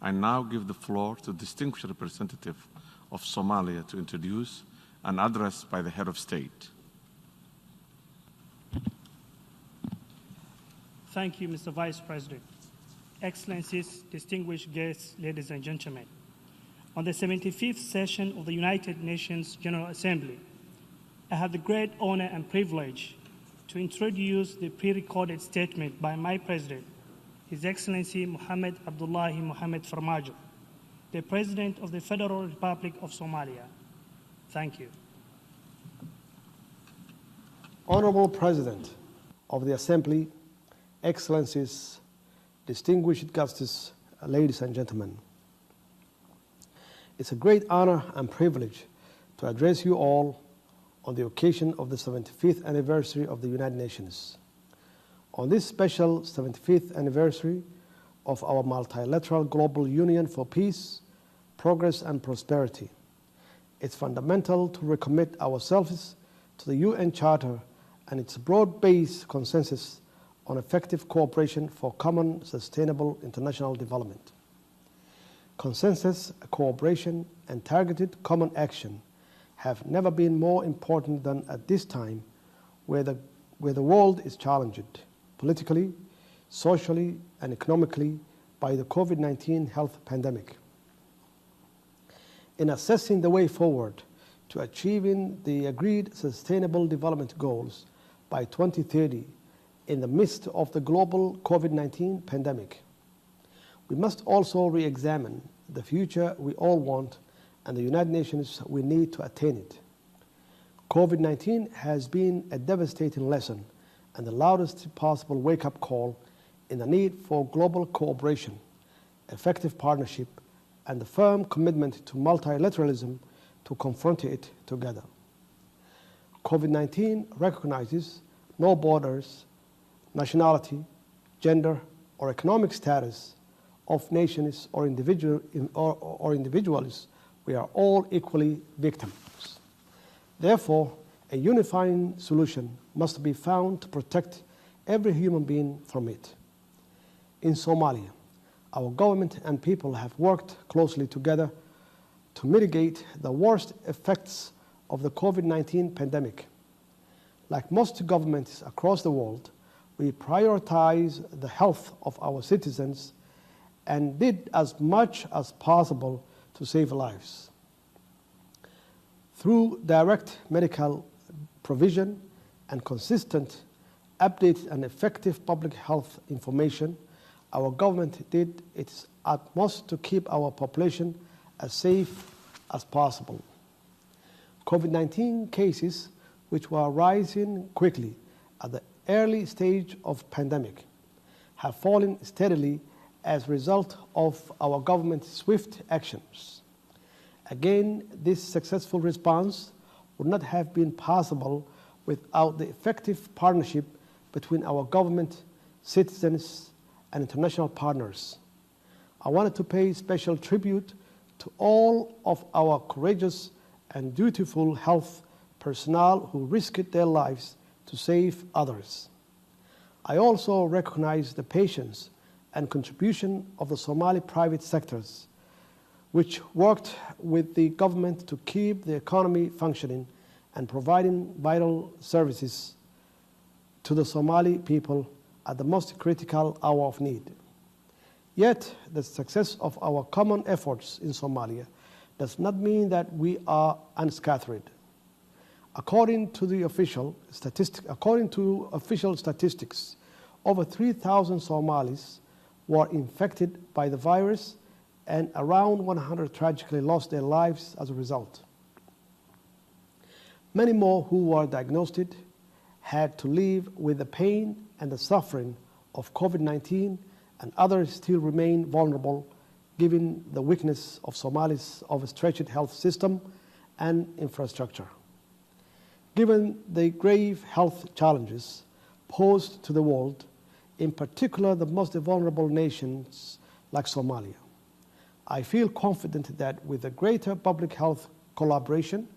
I now give the floor to distinguished representative of Somalia to introduce an address by the head of state. Thank you, Mr. Vice President. Excellencies, distinguished guests, ladies and gentlemen. On the 75th session of the United Nations General Assembly, I have the great honor and privilege to introduce the pre-recorded statement by my President, His Excellency Mohammed Abdullahi Mohamed Farmaajo, the President of the Federal Republic of Somalia. Thank you. Honorable President of the Assembly, Excellencies, distinguished guests, ladies and gentlemen. It's a great honor and privilege to address you all on the occasion of the 75th anniversary of the United Nations. On this special 75th anniversary of our multilateral global union for peace, progress and prosperity, it's fundamental to recommit ourselves to the UN Charter and its broad-based consensus on effective cooperation for common sustainable international development. Consensus, cooperation, and targeted common action have never been more important than at this time where the world is challenged politically, socially, and economically by the COVID-19 health pandemic. In assessing the way forward to achieving the agreed Sustainable Development Goals by 2030 in the midst of the global COVID-19 pandemic, we must also re-examine the future we all want and the United Nations we need to attain it. COVID-19 has been a devastating lesson and the loudest possible wake-up call in the need for global cooperation, effective partnership, and the firm commitment to multilateralism to confront it together. COVID-19 recognizes no borders, nationality, gender, or economic status of nations or individuals. We are all equally victims. Therefore, a unifying solution must be found to protect every human being from it. In Somalia, our government and people have worked closely together to mitigate the worst effects of the COVID-19 pandemic. Like most governments across the world, we prioritize the health of our citizens and did as much as possible to save lives. Through direct medical provision and consistent, updated and effective public health information, our government did its utmost to keep our population as safe as possible. COVID-19 cases, which were rising quickly at the early stage of pandemic, have fallen steadily as a result of our government's swift actions. Again, this successful response would not have been possible without the effective partnership between our government, citizens, and international partners. I wanted to pay special tribute to all of our courageous and dutiful health personnel who risked their lives to save others. I also recognize the patience and contribution of the Somali private sectors, which worked with the government to keep the economy functioning and providing vital services to the Somali people at the most critical hour of need. Yet, the success of our common efforts in Somalia does not mean that we are unscattered. According to official statistics, over 3,000 Somalis were infected by the virus and around 100 tragically lost their lives as a result. Many more who were diagnosed had to live with the pain and the suffering of COVID-19, and others still remain vulnerable given the weakness of Somalia's overstretched health system and infrastructure. Given the grave health challenges posed to the world, in particular the most vulnerable nations like Somalia, I feel confident that with a greater public health collaboration,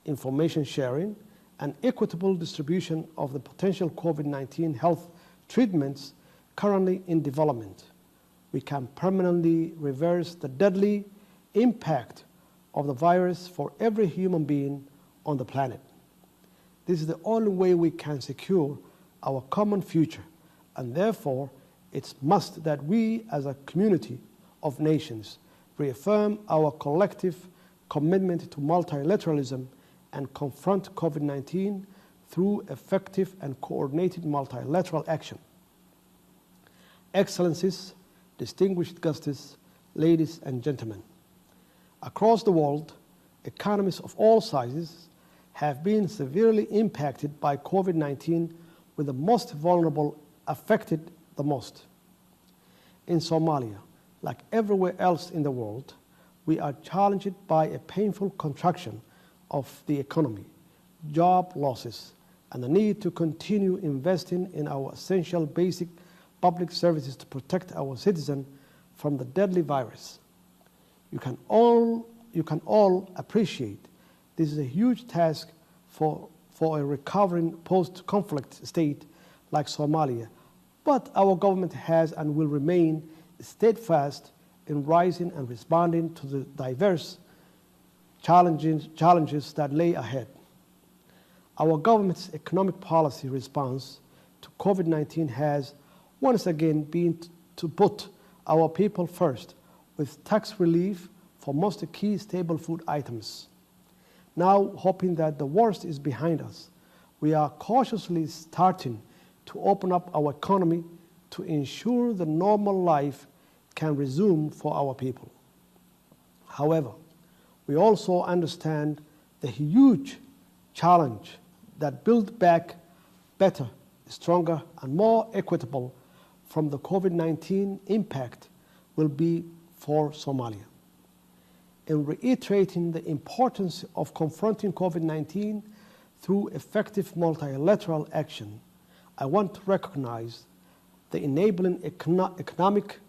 information sharing, and equitable distribution of the potential COVID-19 health treatments currently in development, we can permanently reverse the deadly impact of the virus for every human being on the planet. This is the only way we can secure our common future, and therefore it's must that we as a community of nations reaffirm our collective commitment to multilateralism and confront COVID-19 through effective and coordinated multilateral action. Excellencies, distinguished guests, ladies and gentlemen, across the world, economies of all sizes have been severely impacted by COVID-19, with the most vulnerable affected the most. In Somalia, like everywhere else in the world, we are challenged by a painful contraction of the economy, job losses, and the need to continue investing in our essential basic public services to protect our citizens from the deadly virus. You can all appreciate this is a huge task for a recovering post-conflict state like Somalia, but our government has and will remain steadfast in rising and responding to the diverse challenges that lay ahead. Our government's economic policy response to COVID-19 has once again been to put our people first, with tax relief for most key staple food items. Now, hoping that the worst is behind us, we are cautiously starting to open up our economy to ensure the normal life can resume for our people. However, we also understand the huge challenge that build back better, stronger, and more equitable from the COVID-19 impact will be for Somalia. In reiterating the importance of confronting COVID-19 through effective multilateral action, I want to recognize the enabling economic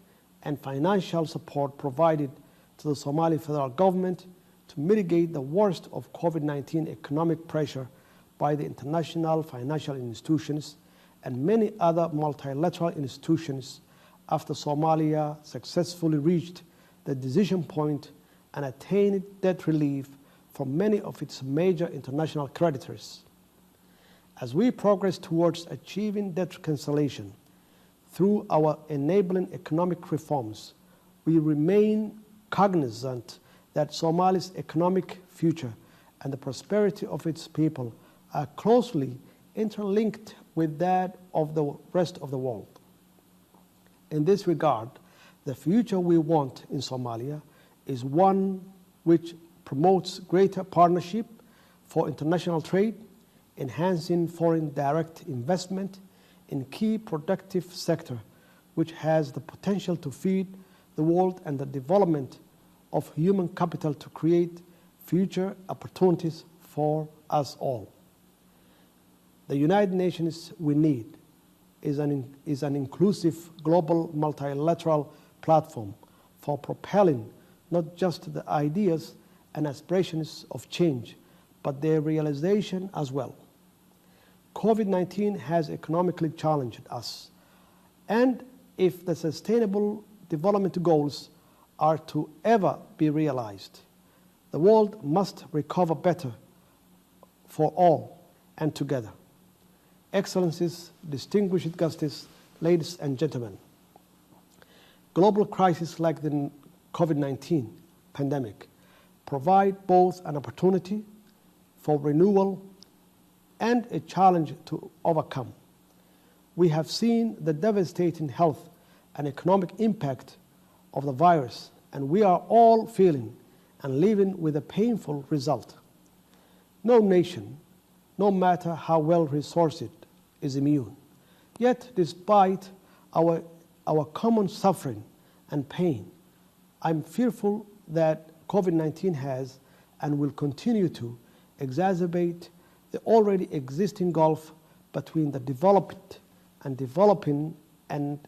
and financial support provided to the Somali federal government to mitigate the worst of COVID-19 economic pressure by the international financial institutions and many other multilateral institutions after Somalia successfully reached the decision point and attained debt relief from many of its major international creditors. As we progress towards achieving debt cancellation through our enabling economic reforms, we remain cognizant that Somalia's economic future and the prosperity of its people are closely interlinked with that of the rest of the world. In this regard, the future we want in Somalia is one which promotes greater partnership for international trade, enhancing foreign direct investment in key productive sector which has the potential to feed the world, and the development of human capital to create future opportunities for us all. The United Nations we need is an inclusive global multilateral platform for propelling not just the ideas and aspirations of change, but their realization as well. COVID-19 has economically challenged us, and if the sustainable development goals are to ever be realized, the world must recover better for all and together. Excellencies, distinguished guests, ladies and gentlemen, global crises like the COVID-19 pandemic provide both an opportunity for renewal and a challenge to overcome. We have seen the devastating health and economic impact of the virus, and we are all feeling and living with a painful result. No nation, no matter how well resourced, is immune. Yet, despite our common suffering and pain, I'm fearful that COVID-19 has and will continue to exacerbate the already existing gulf between the developed and developing and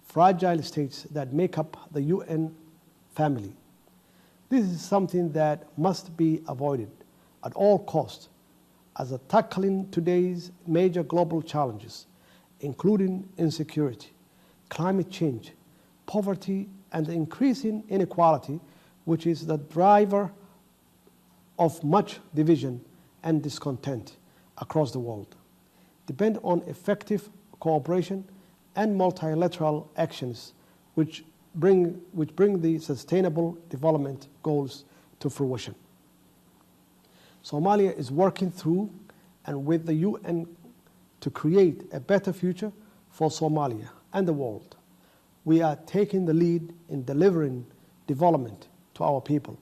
fragile states that make up the UN family. This is something that must be avoided at all costs as tackling today's major global challenges, including insecurity, climate change, poverty, and the increasing inequality, which is the driver of much division and discontent across the world, depend on effective cooperation and multilateral actions which bring the sustainable development goals to fruition. Somalia is working through and with the UN to create a better future for Somalia and the world. We are taking the lead in delivering development to our people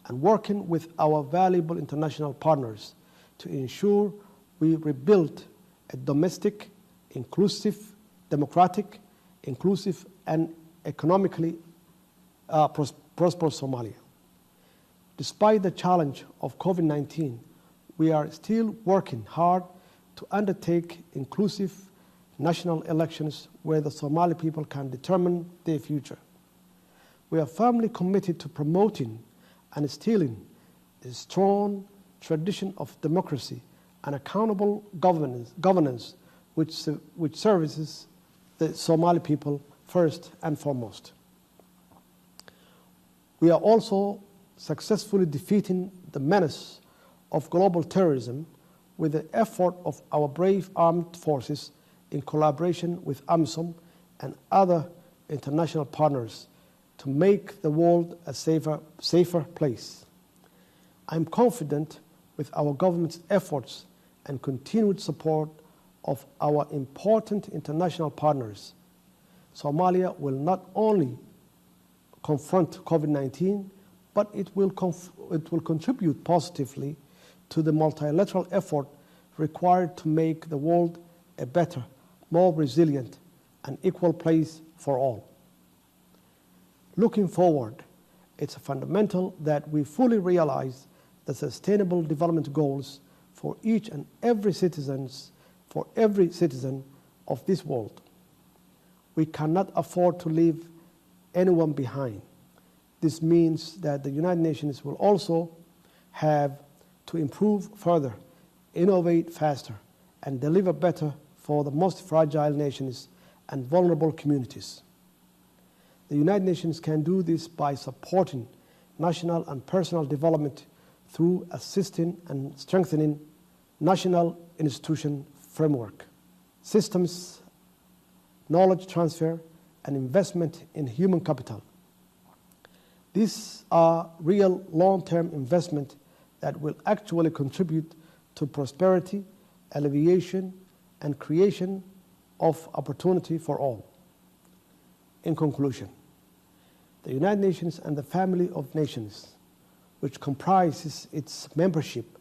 and working with our valuable international partners to ensure we rebuild a domestic, inclusive, democratic, inclusive, and economically prosperous Somalia. Despite the challenge of COVID-19, we are still working hard to undertake inclusive national elections where the Somali people can determine their future. We are firmly committed to promoting and instilling a strong tradition of democracy and accountable governance which services the Somali people first and foremost. We are also successfully defeating the menace of global terrorism with the effort of our brave armed forces in collaboration with AMISOM and other international partners to make the world a safer place. I'm confident with our government's efforts and continued support of our important international partners. Somalia will not only confront COVID-19, but it will contribute positively to the multilateral effort required to make the world a better, more resilient, and equal place for all. Looking forward, it's fundamental that we fully realize the sustainable development goals for each and every citizen of this world. We cannot afford to leave anyone behind. This means that the United Nations will also have to improve further, innovate faster, and deliver better for the most fragile nations and vulnerable communities. The United Nations can do this by supporting national and personal development through assisting and strengthening national institution framework, systems, knowledge transfer, and investment in human capital. These are real long-term investment that will actually contribute to prosperity, alleviation, and creation of opportunity for all. In conclusion, the United Nations and the family of nations, which comprises its membership,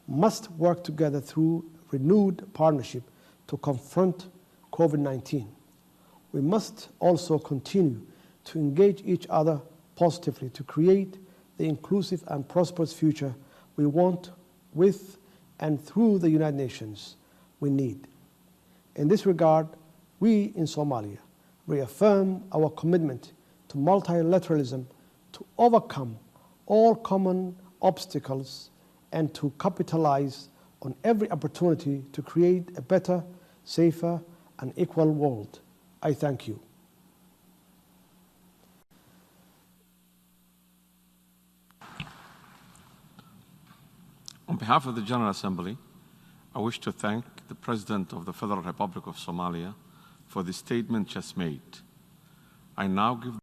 must work together through renewed partnership to confront COVID-19. We must also continue to engage each other positively to create the inclusive and prosperous future we want with and through the United Nations we need. In this regard, we in Somalia reaffirm our commitment to multilateralism to overcome all common obstacles and to capitalize on every opportunity to create a better, safer, and equal world. I thank you. On behalf of the General Assembly, I wish to thank the President of the Federal Republic of Somalia for the statement just made. I now give